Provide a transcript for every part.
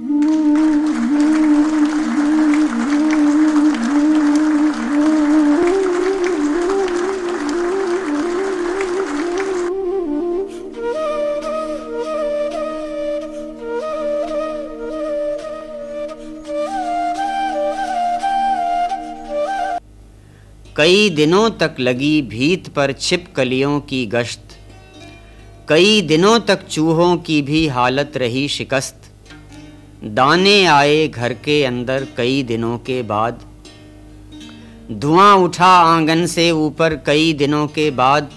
कई दिनों तक लगी भीत पर छिपकलियों की गश्त, कई दिनों तक चूहों की भी हालत रही शिकस्त। दाने आए घर के अंदर कई दिनों के बाद, धुआं उठा आंगन से ऊपर कई दिनों के बाद,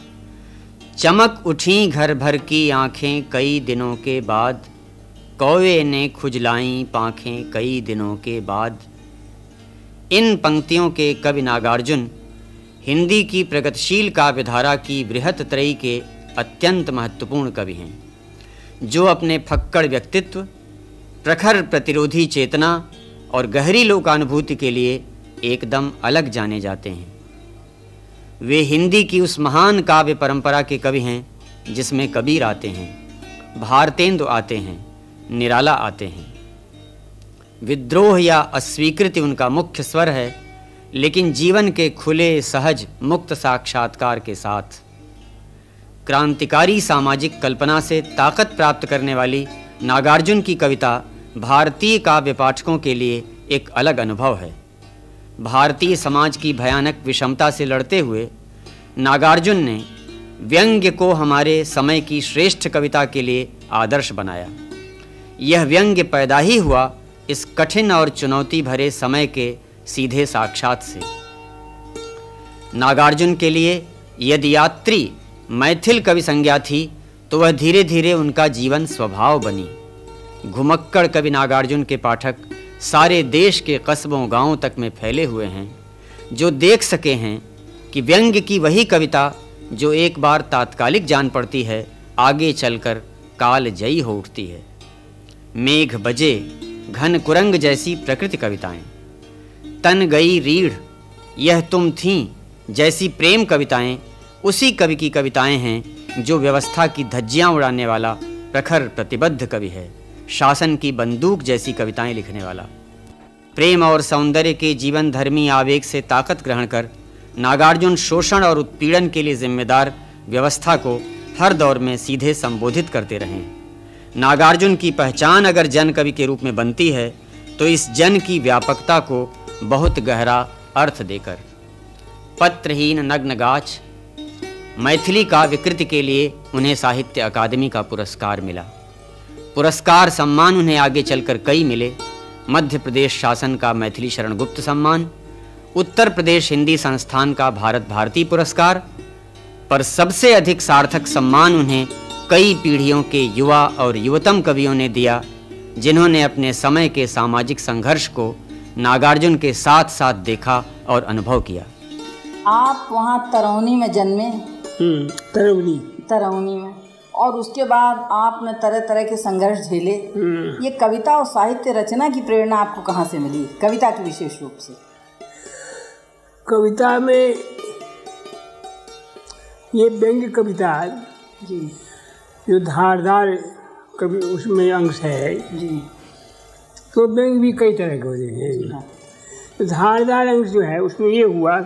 चमक उठी घर भर की आंखें कई दिनों के बाद, कौवे ने खुजलाई पांखें कई दिनों के बाद। इन पंक्तियों के कवि नागार्जुन हिंदी की प्रगतिशील काव्यधारा की बृहत त्रयी के अत्यंत महत्वपूर्ण कवि हैं, जो अपने फक्कड़ व्यक्तित्व, प्रखर प्रतिरोधी चेतना और गहरी लोकानुभूति के लिए एकदम अलग जाने जाते हैं। वे हिंदी की उस महान काव्य परंपरा के कवि हैं जिसमें कबीर आते हैं, भारतेंदु आते हैं, निराला आते हैं। विद्रोह या अस्वीकृति उनका मुख्य स्वर है, लेकिन जीवन के खुले सहज मुक्त साक्षात्कार के साथ। क्रांतिकारी सामाजिक कल्पना से ताकत प्राप्त करने वाली नागार्जुन की कविता भारतीय काव्य पाठकों के लिए एक अलग अनुभव है। भारतीय समाज की भयानक विषमता से लड़ते हुए नागार्जुन ने व्यंग्य को हमारे समय की श्रेष्ठ कविता के लिए आदर्श बनाया। यह व्यंग्य पैदा ही हुआ इस कठिन और चुनौती भरे समय के सीधे साक्षात से। नागार्जुन के लिए यदि यात्री मैथिल कवि संज्ञा थी, तो वह धीरे धीरे उनका जीवन स्वभाव बनी। घुमक्कड़ कवि नागार्जुन के पाठक सारे देश के कस्बों गांवों तक में फैले हुए हैं, जो देख सके हैं कि व्यंग्य की वही कविता जो एक बार तात्कालिक जान पड़ती है, आगे चलकर कालजयी हो उठती है। मेघ बजे, घन कुरंग जैसी प्रकृति कविताएं, तन गई रीढ़, यह तुम थीं जैसी प्रेम कविताएं उसी कवि की कविताएं हैं जो व्यवस्था की धज्जियां उड़ाने वाला प्रखर प्रतिबद्ध कवि है, शासन की बंदूक जैसी कविताएं लिखने वाला। प्रेम और सौंदर्य के जीवन धर्मी आवेग से ताकत ग्रहण कर नागार्जुन शोषण और उत्पीड़न के लिए जिम्मेदार व्यवस्था को हर दौर में सीधे संबोधित करते रहे। नागार्जुन की पहचान अगर जन कवि के रूप में बनती है, तो इस जन की व्यापकता को बहुत गहरा अर्थ देकर। पत्रहीन नग्न गाछ, मैथिली का विकृति के लिए उन्हें साहित्य अकादमी का पुरस्कार मिला। पुरस्कार सम्मान उन्हें आगे चलकर कई मिले। मध्य प्रदेश शासन का मैथिली शरण गुप्त सम्मान, उत्तर प्रदेश हिंदी संस्थान का भारत भारती पुरस्कार, पर सबसे अधिक सार्थक सम्मान उन्हें कई पीढ़ियों के युवा और युवतम कवियों ने दिया, जिन्होंने अपने समय के सामाजिक संघर्ष को नागार्जुन के साथ साथ देखा और अनुभव किया। आप वहाँ तरौनी में जन्मे। तरौनी में, और उसके बाद आपने तरह तरह के संघर्ष झेले। ये कविता और साहित्य रचना की प्रेरणा आपको कहाँ से मिली, कविता की विशेष रूप से? कविता में ये व्यंग्य कविता जी, जो धारदार कवि उसमें अंश है जी, तो व्यंग्य भी कई तरह के होते हैं। तो धारदार अंश जो है उसमें ये हुआ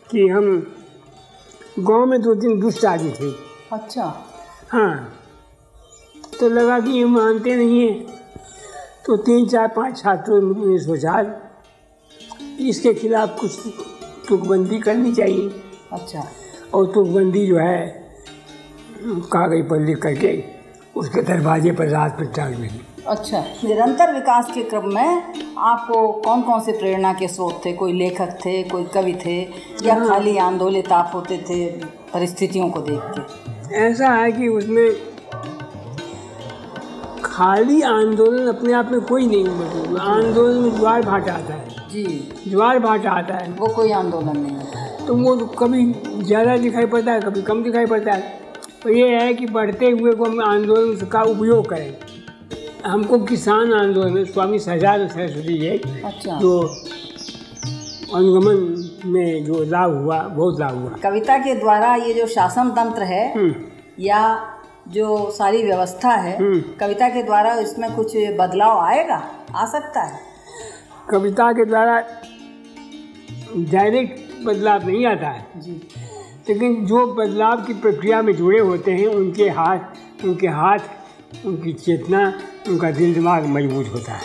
कि हम गांव में 2-3 दुष्ट आदमी थे। अच्छा। हाँ, तो लगा कि ये मानते नहीं हैं, तो 3-4-5 छात्रों ने सोचा इसके खिलाफ कुछ तुकबंदी करनी चाहिए। अच्छा। और तुकबंदी जो है कागज पर लिख करके उसके दरवाजे पर रात में टांग लगी। अच्छा। निरंतर विकास के क्रम में आपको कौन कौन से प्रेरणा के स्रोत थे? कोई लेखक थे, कोई कवि थे, या खाली आंदोलित आप होते थे परिस्थितियों को देख के? ऐसा है कि उसमें खाली आंदोलन अपने आप में कोई नहीं, मतलब आंदोलन में ज्वार भाटा आता है। जी, ज्वार भाटा आता है, वो कोई आंदोलन नहीं है। तो वो कभी ज़्यादा दिखाई पड़ता है, कभी कम दिखाई पड़ता है। तो ये है कि बढ़ते हुए को हम आंदोलन का उपयोग करें। हमको किसान आंदोलन स्वामी सहजानंद सरस्वती जी, अच्छा, जो अनुगमन में जो लाभ हुआ, बहुत लाभ हुआ। कविता के द्वारा ये जो शासन तंत्र है या जो सारी व्यवस्था है कविता के द्वारा इसमें कुछ बदलाव आएगा, आ सकता है? कविता के द्वारा डायरेक्ट बदलाव नहीं आता है जी। लेकिन जो बदलाव की प्रक्रिया में जुड़े होते हैं उनके हाथ, उनकी चेतना, उनका दिल दिमाग मजबूत होता है।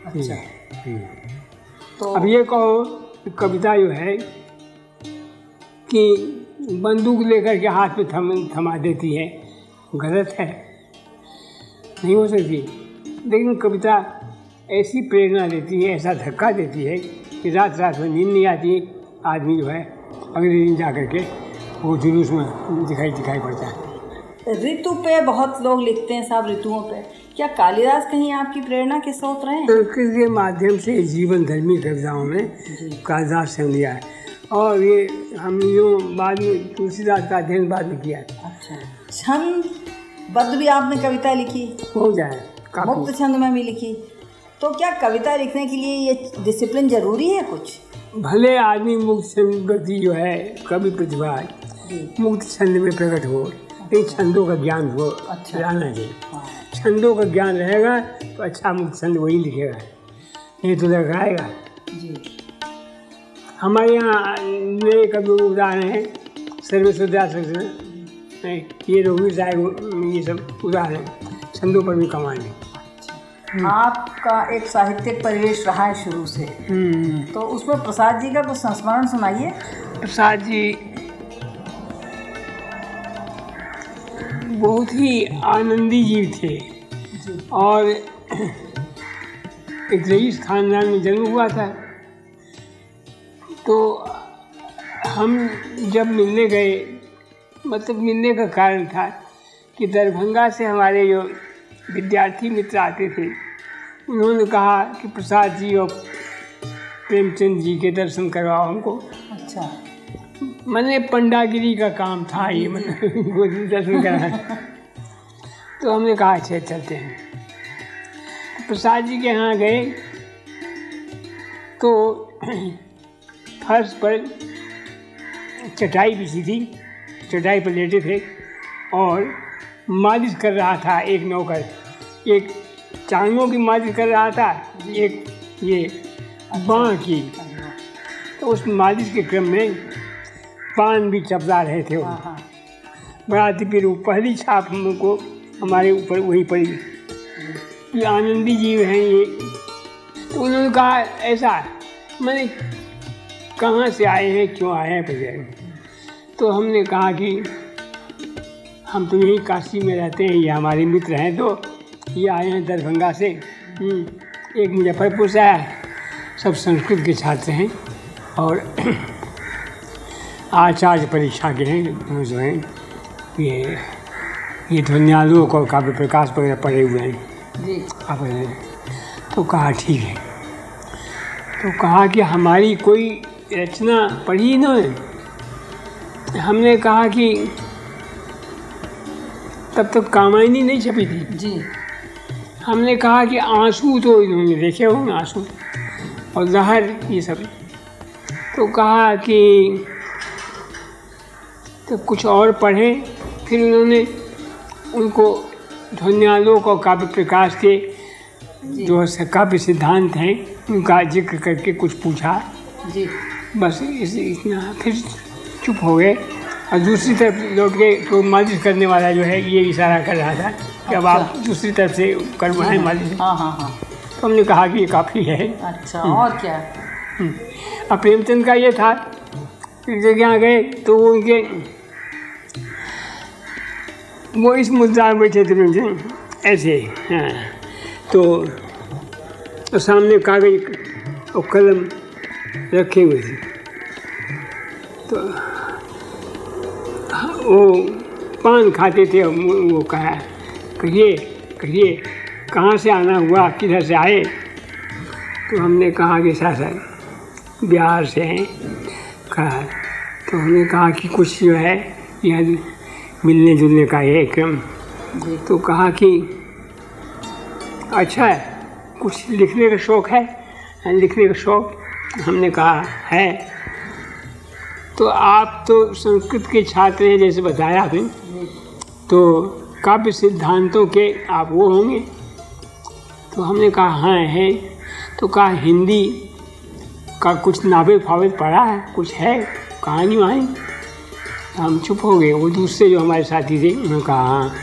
अच्छा। तो अब ये कहो कि कविता जो है कि बंदूक लेकर के हाथ में थमा देती है, गलत है, नहीं हो सकती। लेकिन कविता ऐसी प्रेरणा देती है, ऐसा धक्का देती है कि रात रात में नींद नहीं आती, आदमी जो है अगले दिन जा कर के वो जुलूस में दिखाई पड़ता है। ऋतु पे बहुत लोग लिखते हैं साहब, ऋतुओं पे क्या कालिदास कहीं आपकी प्रेरणा के स्रोत रहे हैं? संस्कृत के माध्यम से जीवन धर्मी कविताओं में कालिदास से लिया है, और ये हम जो बाद में तुलसीदास का अध्ययन बाद में किया है। अच्छा। छंद बद्ध भी आपने कविता लिखी? हो जाए, मुक्त छंद में भी लिखी। तो क्या कविता लिखने के लिए ये डिसिप्लिन जरूरी है कुछ? भले आदमी मुक्त छंद जो है कवि प्रतिभा मुक्त छंद में प्रकट हो, लेकिन छंदों का ज्ञान हो रहना चाहिए। छंदों का ज्ञान रहेगा तो अच्छा मुक्त छंद वही लिखेगा, ये तो लगाएगा जी। हमारे यहाँ नए कवि उदाहरण हैं, सर्वेश्वर दास, ये रघुवीर साहब, ये सब उदाहरण छंदों पर भी कमाने। आपका एक साहित्यिक परिवेश रहा है शुरू से, तो उसमें प्रसाद जी का कुछ संस्मरण सुनाइए। प्रसाद जी बहुत ही आनंदी जीव थे और एक रईस खानदान में जन्म हुआ था। तो हम जब मिलने गए, मतलब मिलने का कारण था कि दरभंगा से हमारे जो विद्यार्थी मित्र आते थे, उन्होंने कहा कि प्रसाद जी और प्रेमचंद जी के दर्शन करवाओ हमको। अच्छा। मैंने पंडागिरी का काम था ये, मतलब दर्शन कराना। तो हमने कहा अच्छा चलते हैं। तो प्रसाद जी के यहाँ गए तो फर्श पर चटाई बिछी थी, चटाई पर लेटे थे और मालिश कर रहा था एक नौकर, एक टांगों की मालिश कर रहा था, एक ये बाँह की। तो उस मालिश के क्रम में पान भी चबला रहे थे वो। बड़ा फिर वो पहली छाप हमको हमारे ऊपर वही पड़ी कि आनंदी जीव हैं ये। तो उन्होंने कहा ऐसा, मैंने कहाँ से आए हैं, क्यों आए हैं पहले? तो हमने कहा कि हम तो यहीं काशी में रहते हैं, ये हमारे मित्र हैं, तो ये आए हैं दरभंगा से, एक मुजफ्फरपुर से आया, सब संस्कृत के छात्र हैं और आचार्य परीक्षा के हैं, जो हैं ये ध्वन्यालोक और काव्य प्रकाश वगैरह पढ़े हुए हैं जी। तो कहा ठीक है। तो कहा कि हमारी कोई रचना पढ़ी इन्होंने? हमने कहा कि तब तक कामायनी नहीं छपी थी जी। हमने कहा कि आंसू तो इन्होंने देखे होंगे, आंसू और लहर ये सब। तो कहा कि तो कुछ और पढ़े। फिर उन्होंने उनको ध्वन्यालोक और काव्य प्रकाश के जो काव्य सिद्धांत हैं उनका जिक्र करके कुछ पूछा जी। बस इतना, फिर चुप हो गए और दूसरी तरफ लौट के तो मालिश करने वाला जो है ये इशारा कर रहा था कि अब आप दूसरी तरफ से करवाएं मालिश। हाँ। तो हमने कहा कि ये काफ़ी है। अच्छा, और क्या? अब प्रेमचंद का ये था, एक जगह गए तो वो उनके वो इस मुद्दा में बैठे थे प्रेमचंद ऐसे। हाँ, तो सामने कागज और कलम रखे हुए थे। तो वो पान खाते थे और वो कहा कहिए कहाँ से आना हुआ, किधर से आए? तो हमने कहा कि सर बिहार से हैं। कहा तो हमने कहा कि कुछ जो है यहाँ मिलने जुलने का ये क्रम। तो कहा कि अच्छा है, कुछ लिखने का शौक़ है? लिखने का शौक़? हमने कहा है। तो आप तो संस्कृत के छात्र हैं जैसे बताया आपने, तो काव्य सिद्धांतों के आप वो होंगे? तो हमने कहा हाँ है। तो कहा हिंदी का कुछ नावे फावे पढ़ा है, कुछ है कहानी वहानी? हम चुप हो गए। वो दूसरे जो हमारे साथी थे उन्होंने कहा हाँ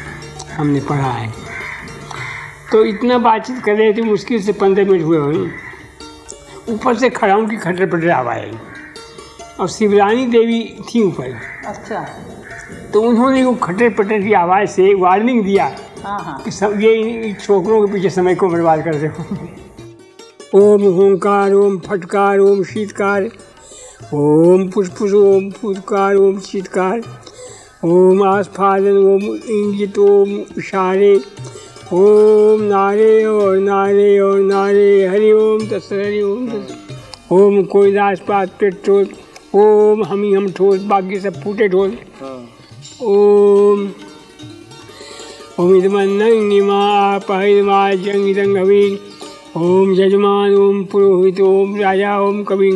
हमने पढ़ा है। तो इतना बातचीत कर रहे थे, मुश्किल से 15 मिनट हुए होंगे। ऊपर से खड़ाऊँ की खटर पटर आवाज़ आई और शिवरानी देवी थी ऊपर। अच्छा। तो उन्होंने वो खटर पटर की आवाज़ से वार्निंग दिया कि सब ये छोकरों के पीछे समय को बर्बाद कर दे। ओम होंकार, ओम फटकार, ओम शीतकार, ओम पुष्पुष, ओम फुटकार, ओम शीतकार, ओम आस्फालन, ओम इंगित, ओम इशारे, ओम नारे और नारे और नारे, हरि ओम तत्सत, हरि ओम तत्सत। ओम कोयलाश पात पेट्रोल, ओम हम ठोस, बाकी सब फूटे ढोल। ओम ओम इदमन्नं निमा आपहिदमा जंगिदं हवीन, ओम यजमान, ओम पुरोहित, ओम राजा, ओम कवि,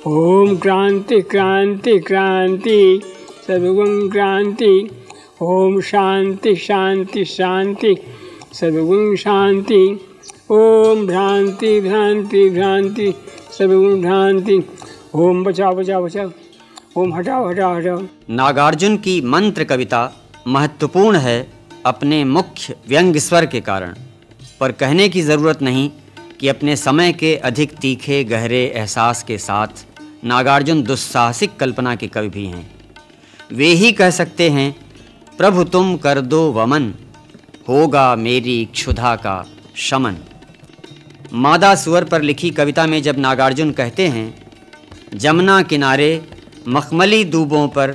ओम क्रांति क्रांति क्रांति सर्वगुण क्रांति, ओम शांति शांति शांति सर्वगुण शांति, ओम भ्रांति भ्रांति भ्रांति सर्वगुण भ्रांति, ओम बचाओ बचाओ बचाओ, ओम हटाओ हटाओ हटाओ। नागार्जुन की मंत्र कविता महत्वपूर्ण है अपने मुख्य व्यंग स्वर के कारण, पर कहने की ज़रूरत नहीं कि अपने समय के अधिक तीखे गहरे एहसास के साथ नागार्जुन दुस्साहसिक कल्पना के कवि भी हैं। वे ही कह सकते हैं, प्रभु तुम कर दो वमन, होगा मेरी क्षुधा का शमन। मादा सुअर पर लिखी कविता में जब नागार्जुन कहते हैं, जमुना किनारे मखमली दूबों पर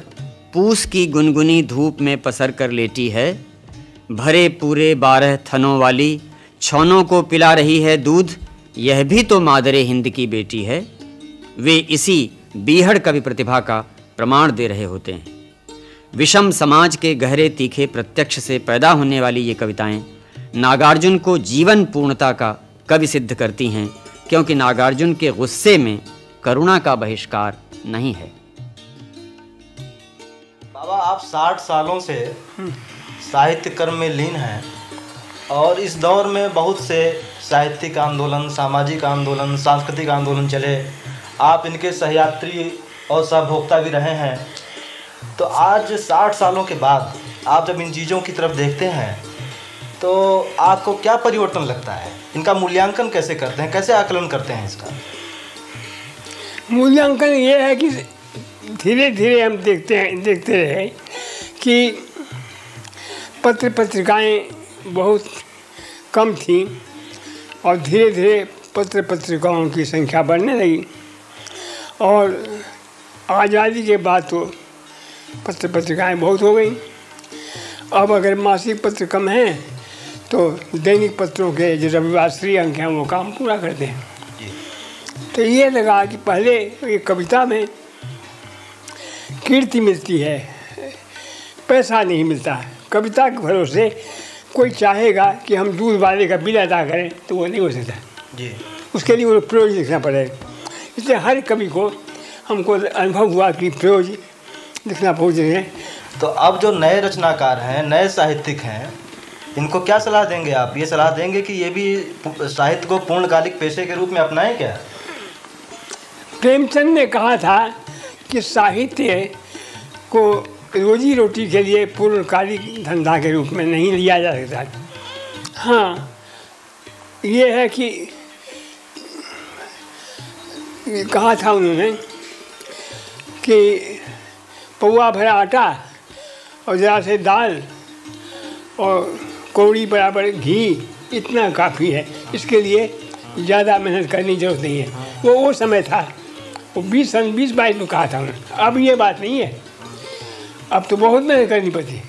पूस की गुनगुनी धूप में पसर कर लेटी है, भरे पूरे 12 थनों वाली छौनों को पिला रही है दूध, यह भी तो मादरे हिंद की बेटी है। वे इसी बीहड़ कवि प्रतिभा का प्रमाण दे रहे होते हैं। विषम समाज के गहरे तीखे प्रत्यक्ष से पैदा होने वाली ये कविताएं नागार्जुन को जीवन पूर्णता का कवि सिद्ध करती हैं, क्योंकि नागार्जुन के गुस्से में करुणा का बहिष्कार नहीं है। बाबा, आप 60 सालों से साहित्य कर्म में लीन हैं और इस दौर में बहुत से साहित्यिक आंदोलन, सामाजिक आंदोलन, सांस्कृतिक आंदोलन चले। आप इनके सहयात्री और सहभोक्ता भी रहे हैं। तो आज 60 सालों के बाद आप जब इन चीज़ों की तरफ देखते हैं तो आपको क्या परिवर्तन लगता है? इनका मूल्यांकन कैसे करते हैं, कैसे आकलन करते हैं इसका? मूल्यांकन ये है कि धीरे धीरे हम देखते रहे कि पत्र पत्रिकाएं बहुत कम थी और धीरे धीरे पत्र पत्रिकाओं की संख्या बढ़ने लगी। और आज़ादी के बाद तो पत्र पत्रिकाएं बहुत हो गई। अब अगर मासिक पत्र कम हैं तो दैनिक पत्रों के जो रविवार अंक हैं वो काम पूरा करते हैं। तो ये लगा कि पहले ये कविता में कीर्ति मिलती है, पैसा नहीं मिलता है। कविता के भरोसे कोई चाहेगा कि हम दूध वाले का बिल अदा करें तो वो नहीं हो सकता जी, उसके लिए वो प्रयोज लिखना पड़ेगा। इसलिए हर कवि को हमको अनुभव हुआ कि प्रयोज लिखना बहुत जरूरी है। तो अब जो नए रचनाकार हैं, नए साहित्यिक हैं, इनको क्या सलाह देंगे आप? ये सलाह देंगे कि ये भी साहित्य को पूर्णकालिक पेशे के रूप में अपनाएं क्या? प्रेमचंद ने कहा था कि साहित्य को रोजी रोटी के लिए पूर्णकालिक धंधा के रूप में नहीं लिया जा सकता। हाँ, ये है कि कहा था उन्होंने कि पौआ भरा आटा और ज़रा से दाल और कौड़ी बराबर घी इतना काफ़ी है, इसके लिए ज़्यादा मेहनत करने की जरूरत नहीं है। वो समय था, वो 20-22 में कहा था उन्होंने। अब ये बात नहीं है, अब तो बहुत मेहनत करनी पड़ती है।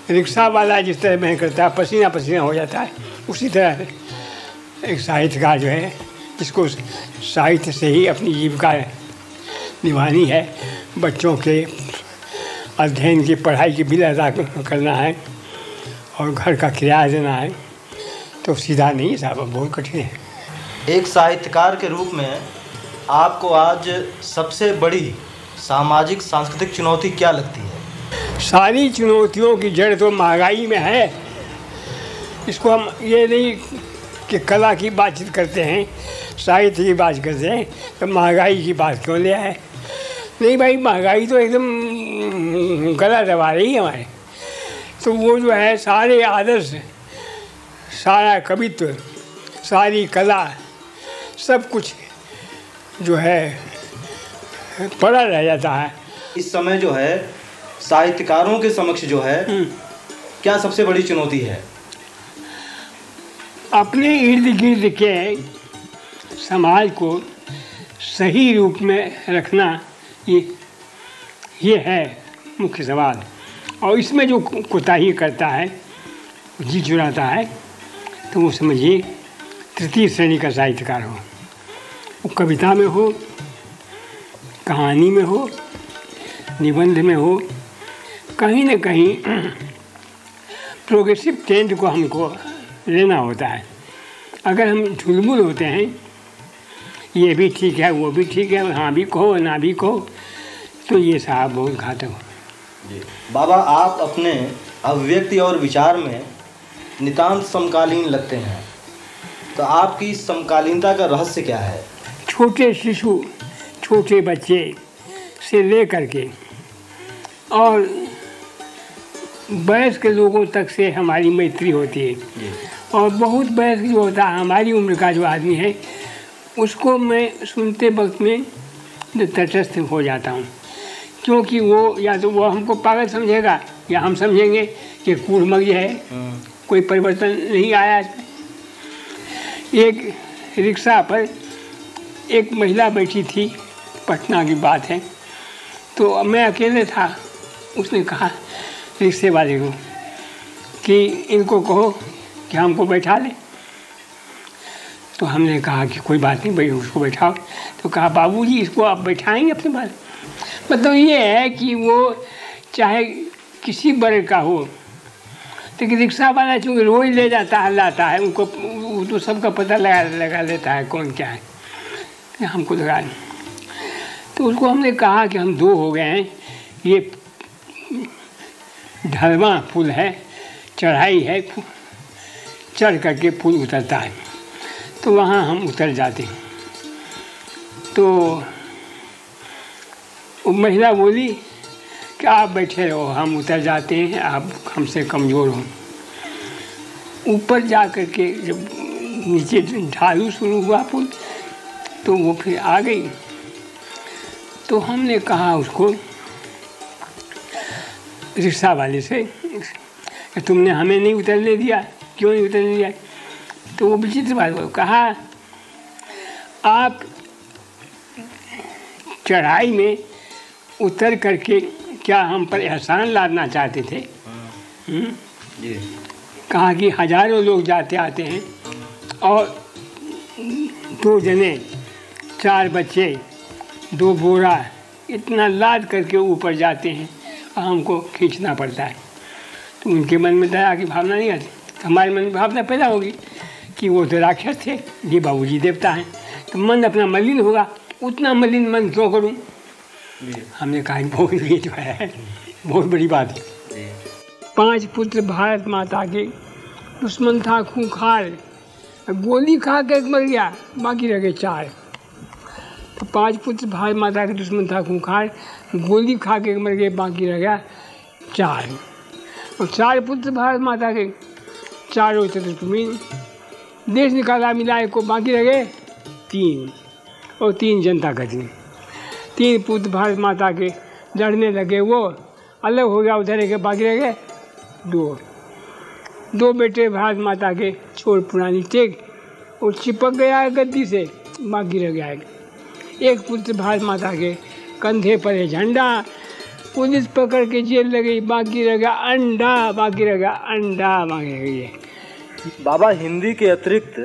रिक्शा वाला जिस तरह मेहनत करता है, पसीना पसीना हो जाता है, उसी तरह एक साहित्यकार जो है, जिसको साहित्य से ही अपनी जीविका निभानी है, बच्चों के अध्ययन की पढ़ाई की बिल अदा करना है और घर का किराया देना है, तो सीधा नहीं साहब, बहुत कठिन है। एक साहित्यकार के रूप में आपको आज सबसे बड़ी सामाजिक सांस्कृतिक चुनौती क्या लगती है? सारी चुनौतियों की जड़ तो महंगाई में है। इसको हम ये नहीं कि कला की बातचीत करते हैं, साहित्य की बात करते हैं, तो महंगाई की बात क्यों ले आए? नहीं भाई, महंगाई तो एकदम गला दबा रही है हमारे। तो वो जो है सारे आदर्श, सारा कवित्व, सारी कला, सब कुछ जो है पड़ा रह जाता है। इस समय जो है साहित्यकारों के समक्ष जो है क्या सबसे बड़ी चुनौती है? अपने इर्द गिर्द के समाज को सही रूप में रखना, ये है मुख्य सवाल। और इसमें जो कोताही करता है, जी चुराता है, तो वो समझिए तृतीय श्रेणी का साहित्यकार हो। वो कविता में हो, कहानी में हो, निबंध में हो, कहीं न कहीं प्रोग्रेसिव ट्रेंड को हमको लेना होता है। अगर हम झुलमुल होते हैं, ये भी ठीक है, वो भी ठीक है, हाँ भी कहो ना भी कहो, तो ये साहब बहुत घातक हो। बाबा, आप अपने अभिव्यक्ति और विचार में नितांत समकालीन लगते हैं, तो आपकी इस समकालीनता का रहस्य क्या है? छोटे शिशु, छोटे बच्चे से लेकर के और वयस्क लोगों तक से हमारी मैत्री होती है। और बहुत वयस्क जो होता है, हमारी उम्र का जो आदमी है, उसको मैं सुनते वक्त में तटस्थ हो जाता हूँ, क्योंकि वो या तो वो हमको पागल समझेगा या हम समझेंगे कि कूड़मग्ज है, कोई परिवर्तन नहीं आया। एक रिक्शा पर एक महिला बैठी थी, पटना की बात है, तो मैं अकेले था। उसने कहा रिक्शे वाले को कि इनको कहो कि हमको बैठा ले। तो हमने कहा कि कोई बात नहीं भाई, उसको बैठाओ। तो कहा बाबूजी इसको आप बैठाएंगे अपने बारे? मतलब ये है कि वो चाहे किसी वर्ग का हो, लेकिन रिक्शा वाला चूँकि रोज ले जाता है, लाता है, उनको तो सबका पता लगा लेता है कौन क्या है, हमको लगा। तो उसको हमने कहा कि हम 2 हो गए हैं, ये ढलवा पुल है, चढ़ाई है, चढ़ करके पुल उतरता है, तो वहाँ हम उतर जाते हैं। तो वो महिला बोली कि आप बैठे रहो, हम उतर जाते हैं, आप हमसे कमज़ोर हो। ऊपर जा कर के जब नीचे ढालू शुरू हुआ पुल, तो वो फिर आ गई। तो हमने कहा उसको, रिक्शा वाले से, कि तुमने हमें नहीं उतरने दिया, क्यों नहीं उतरने दिया? तो वो विचित्र बात वो कहा, आप चढ़ाई में उतर करके क्या हम पर एहसान लादना चाहते थे? कहा कि हजारों लोग जाते आते हैं और 2 जने, 4 बच्चे, 2 बोरा इतना लाद करके ऊपर जाते हैं और हमको खींचना पड़ता है। तो उनके मन में दया की भावना नहीं आती, हमारे मन में भावना पैदा होगी कि वो तो राक्षस थे, ये बाबूजी देवता हैं, तो मन अपना मलिन होगा। उतना मलिन मन क्यों करूं? हमने कहा बहुत ये जो है बहुत बड़ी बात है। 5 पुत्र भारत माता के, दुश्मन था खूंखार, गोली खा के मर गया, बाकी रह गए 4। तो 5 पुत्र भारत माता के, दुश्मन था खूंखार, गोली खा के मर गए, बाकी रह गया 4। और 4 पुत्र भारत माता के, चारों चतुर्भुमीन, देश निकाला मिलाए को, बाकी रह गए 3। और 3 जनता कर्मी। 3 पुत्र भारत माता के लड़ने लगे, वो अलग हो गया, उधर के, बाकी रह गए 2 बेटे भारत माता के, छोड़ पुरानी टेक, और चिपक गया है गद्दी से, बाकी रह गया है 1 पुत्र भारत माता के, कंधे पर है झंडा, पुलिस पकड़ के जेल लगी, बाकी रह गया अंडा, बाकी रह गया अंडा, बाकी रह गई। बाबा, हिंदी के अतिरिक्त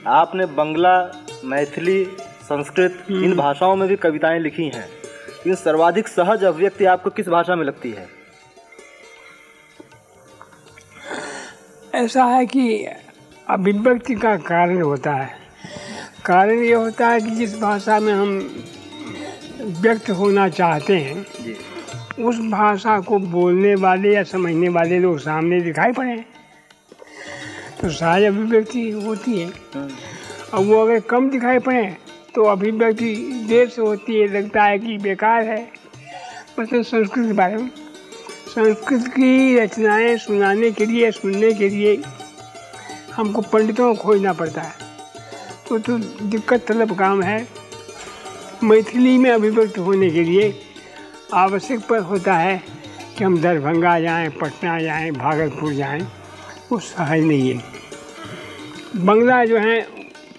आपने बंगला, मैथिली, संस्कृत, इन भाषाओं में भी कविताएं लिखी हैं। इन सर्वाधिक सहज अभिव्यक्ति आपको किस भाषा में लगती है? ऐसा है कि अभिव्यक्ति का कारण होता है। कारण ये होता है कि जिस भाषा में हम व्यक्त होना चाहते हैं, उस भाषा को बोलने वाले या समझने वाले लोग सामने दिखाई पड़े तो सहज अभिव्यक्ति होती है। और वो अगर कम दिखाई पड़े तो अभिव्यक्ति देर से होती है, लगता है कि बेकार है। मतलब संस्कृत के बारे में, संस्कृत की रचनाएं सुनाने के लिए, सुनने के लिए हमको पंडितों को खोजना पड़ता है, तो दिक्कत तलब काम है। मैथिली में अभिव्यक्त होने के लिए आवश्यक पर होता है कि हम दरभंगा जाएं, पटना जाएं, भागलपुर जाएं, वो सहज नहीं है। बंगला जो है,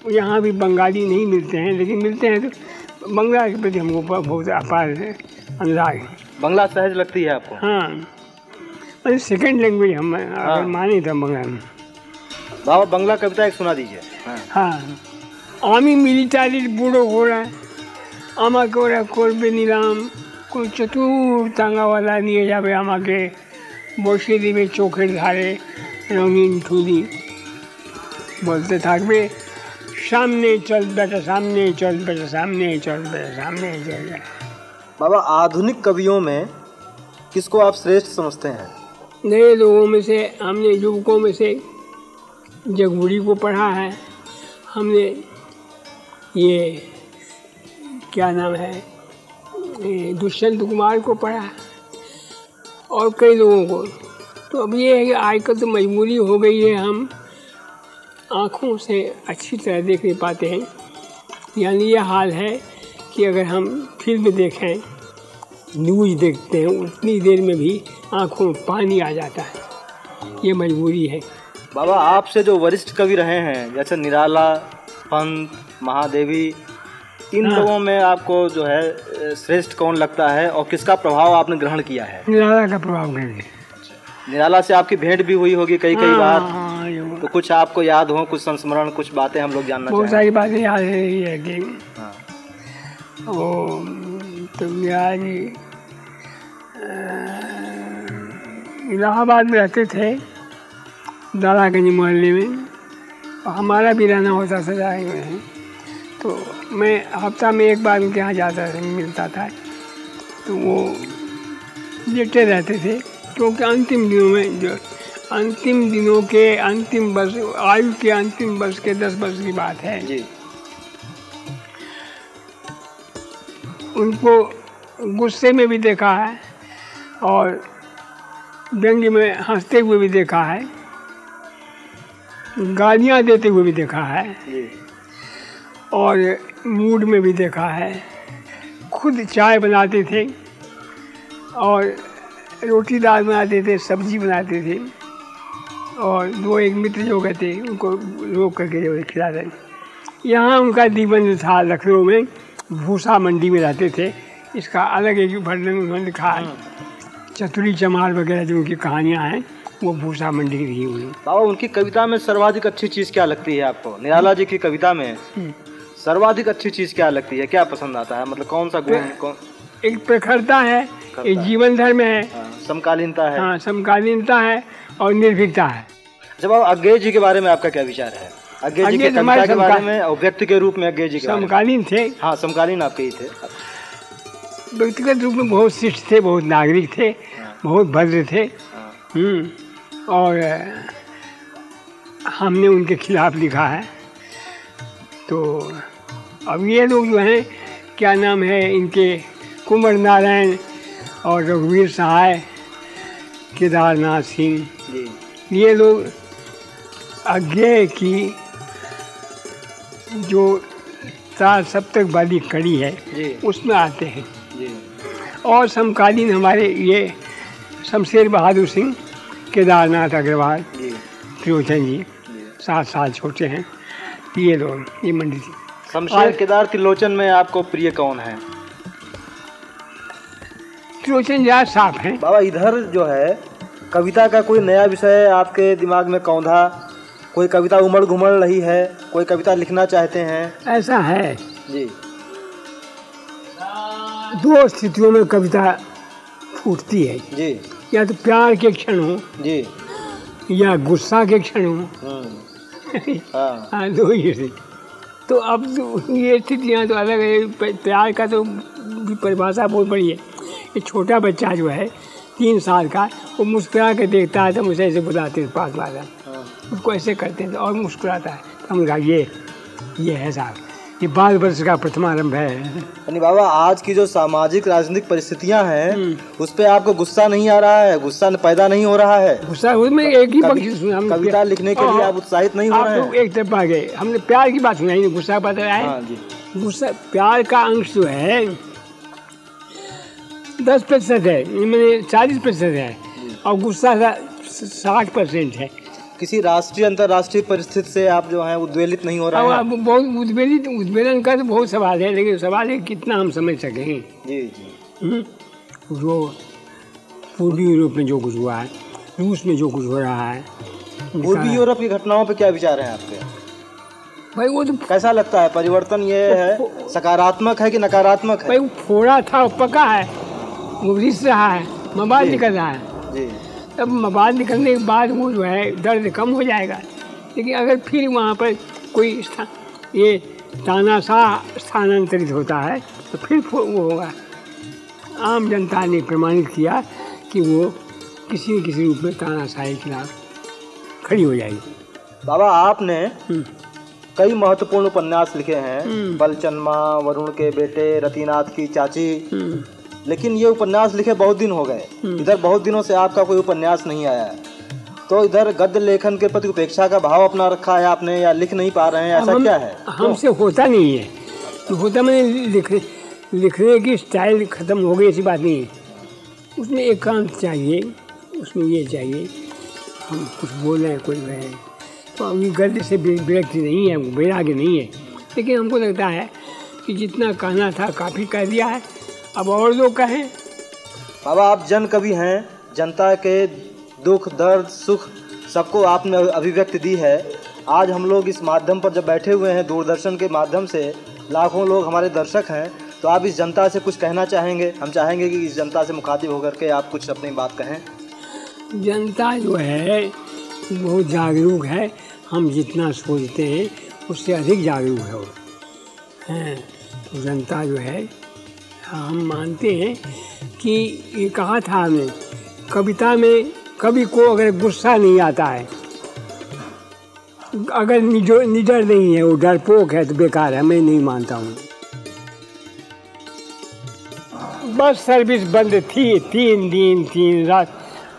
यहाँ भी बंगाली नहीं मिलते हैं, लेकिन मिलते हैं तो बंगला के प्रति हमको बहुत अपार अनुराग है। बंगला सहज लगती है आपको? हाँ, मतलब सेकेंड लैंग्वेज हम अगर माने तो बंगला में। बाबा बंगला कविता एक सुना दीजिए। हाँ, आमी मिलिटारी बूढ़ो हो रहा है, आमा कोरा कोरबे नीलाम को चतुर तांगा वाला निये जावे आमाके बसे दिवे चोखेर धारे रंगीन ठुली। बोलते थाकबे सामने चल बेटा, सामने चल बेटा, सामने चल बेटा, सामने चल बेटा। बाबा आधुनिक कवियों में किसको आप श्रेष्ठ समझते हैं? नए लोगों में से हमने युवकों में से जगबुड़ी को पढ़ा है, हमने ये क्या नाम है दुष्यंत कुमार को पढ़ा और कई लोगों को। तो अब ये है कि आजकल तो मजबूरी हो गई है, हम आँखों से अच्छी तरह देख नहीं पाते हैं। यानी ये हाल है कि अगर हम फिल्म देखें, न्यूज़ देखते हैं, उतनी देर में भी आँखों में पानी आ जाता है, ये मजबूरी है। बाबा आपसे जो वरिष्ठ कवि रहे हैं जैसे निराला, पंत, महादेवी, इन लोगों में आपको जो है श्रेष्ठ कौन लगता है और किसका प्रभाव आपने ग्रहण किया है? निराला का प्रभाव करेंगे। निराला से आपकी भेंट भी हुई होगी कई बार, तो कुछ आपको याद हो, कुछ संस्मरण, कुछ बातें हम लोग जानना चाहेंगे। बहुत सारी बातें याद है कि वो तो यार इलाहाबाद में रहते थे, दारागंज मोहल्ले में, और हमारा भी रहना होता सजाए हुए हैं। तो मैं हफ्ता में एक बार उनके यहाँ जाता था, मिलता था। तो वो लेटे रहते थे, क्योंकि अंतिम दिनों में, जो अंतिम दिनों के अंतिम वर्ष, आयु के अंतिम वर्ष के 10 वर्ष की बात है जी। उनको गुस्से में भी देखा है और व्यंग्य में हंसते हुए भी देखा है, गालियाँ देते हुए भी देखा है जी। और मूड में भी देखा है। खुद चाय बनाते थे और रोटी दाल बनाते थे, सब्जी बनाते थे, और दो एक मित्र जो गए थे उनको रोक करके जो खिलाते थे। यहाँ उनका जीवन था लखनऊ में, भूसा मंडी में रहते थे। इसका अलग एक वर्णन उन्होंने लिखा है, चतुरी चमार वगैरह जो उनकी कहानियाँ हैं वो भूसा मंडी की रही हुई। बाबा उनकी कविता में सर्वाधिक अच्छी चीज़ क्या लगती है आपको? निराला जी की कविता में सर्वाधिक अच्छी चीज़ क्या लगती है, क्या पसंद आता है? मतलब कौन सा गुण? एक प्रखरता है, एक जीवन धर्म है, समकालीनता है। हाँ, समकालीनता है और निर्भीकता है। जब आप अज्ञेय जी के बारे में आपका क्या विचार है? अज्ञेय जी की कविता के बारे में और व्यक्ति के रूप में अज्ञेय जी के समकालीन थे। हाँ, समकालीन आपके ही थे। व्यक्तिगत रूप में बहुत शिष्ट थे, बहुत नागरिक थे, बहुत भद्र थे। और हमने उनके खिलाफ लिखा है। तो अब ये लोग जो हैं, क्या नाम है इनके, कुंवर नारायण और रघुवीर सहाय, केदारनाथ सिंह, ये लोग अज्ञेय की जो 4 सप्तक वाली कड़ी है उसमें आते हैं। और समकालीन हमारे ये शमशेर बहादुर सिंह, केदारनाथ अग्रवाल, त्रिलोचन जी 7 साल छोटे हैं, ये लोग, ये मंडी थी। शमशेर, केदार, त्रिलोचन में आपको प्रिय कौन है? त्रिलोचन ज़्यादा साफ है। बाबा इधर जो है कविता का कोई नया विषय आपके दिमाग में कौंधा, कोई कविता उमड़ घुमड़ रही है, कोई कविता लिखना चाहते हैं? ऐसा है जी। 2 स्थितियों में कविता फूटती है जी। या तो प्यार के क्षण हो जी, या गुस्सा के क्षण हो। हाँ, 2 ही थे। तो अब ये स्थितियाँ तो अलग है। प्यार का तो भी परिभाषा बहुत बड़ी है। ये छोटा बच्चा जो है 3 साल का, वो मुस्कुरा के देखता है तो मुझे ऐसे बुलाते हैं पास वाला, उसको ऐसे करते हैं और मुस्कुराता है। तो हमने कहा ये है साहब, ये 12 वर्ष का प्रथमारंभ है। यानी बाबा आज की जो सामाजिक राजनीतिक परिस्थितियां हैं उस पे आपको गुस्सा नहीं आ रहा है, गुस्सा पैदा नहीं हो रहा है? गुस्सा उसमें एक ही पक्ष सुना, कविता लिखने के लिए आप उत्साहित नहीं हो रहे हैं? एक तरफ आ गए, हमने प्यार की बात सुनाई, गुस्सा का बात है। गुस्सा प्यार का अंश जो है 10% है, मैंने 40% है, और गुस्सा 60% है। किसी राष्ट्रीय अंतर्राष्ट्रीय परिस्थिति से आप जो हैं उद्वेलित नहीं हो रहे हैं? बहुत उद्वेलन का तो बहुत सवाल है, लेकिन सवाल है कितना हम समझ सकें। जी जी। जो पूर्वी यूरोप में जो कुछ हुआ है, रूस में जो कुछ हो रहा है, पूर्वी यूरोप की घटनाओं पे क्या विचार हैं आपके? भाई वो तो कैसा लगता है परिवर्तन, ये है सकारात्मक है कि नकारात्मक है? भाई वो फोड़ा था, पका है, वो रिस रहा है, मवाद निकल रहा है जी। तब मवाद निकलने के बाद वो जो है दर्द कम हो जाएगा। लेकिन अगर फिर वहाँ पर कोई ये तानाशाह स्थानांतरित होता है तो फिर वो होगा। आम जनता ने प्रमाणित किया कि वो किसी न किसी रूप में तानाशाही के खिलाफ खड़ी हो जाएगी। बाबा आपने कई महत्वपूर्ण उपन्यास लिखे हैं, बलचन्मा, वरुण के बेटे, रतिनाथ की चाची, लेकिन ये उपन्यास लिखे बहुत दिन हो गए, इधर बहुत दिनों से आपका कोई उपन्यास नहीं आया है। तो इधर गद्य लेखन के प्रति उपेक्षा का भाव अपना रखा है आपने, या लिख नहीं पा रहे हैं, ऐसा क्या है? हमसे होता नहीं है, तो होता मैंने लिखने की स्टाइल खत्म हो गई, ऐसी बात नहीं है। उसमें एकांत चाहिए, उसमें ये चाहिए हम कुछ बोल रहे हैं कोई है, तो अभी गद्य से विरक्ति नहीं है, वैराग्य नहीं है। लेकिन हमको लगता है कि जितना कहना था काफ़ी कह दिया है, अब और लोग कहें। बाबा आप जन कवि हैं, जनता के दुख दर्द सुख सबको आपने अभिव्यक्ति दी है। आज हम लोग इस माध्यम पर जब बैठे हुए हैं, दूरदर्शन के माध्यम से लाखों लोग हमारे दर्शक हैं, तो आप इस जनता से कुछ कहना चाहेंगे? हम चाहेंगे कि इस जनता से मुखातिब होकर के आप कुछ अपनी बात कहें। जनता जो है बहुत जागरूक है, हम जितना सोचते हैं उससे अधिक जागरूक है वो हैं। तो जनता जो है, हम मानते हैं कि ये कहा था हमने कविता में, कवि को अगर गुस्सा नहीं आता है, अगर निडर नहीं है, वो डरपोक है, तो बेकार है, मैं नहीं मानता हूँ। बस सर्विस बंद थी 3 दिन 3 रात,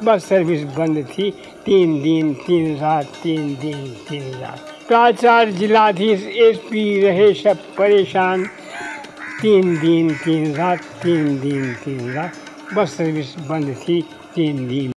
बस सर्विस बंद थी 3 दिन 3 रात, 3 दिन 3 रात। प्राचार्य जिलाधीश SP रहे सब परेशान, 3 दिन 3 रात, 3 दिन 3 रात, बस सर्विस बंद थी 3 दिन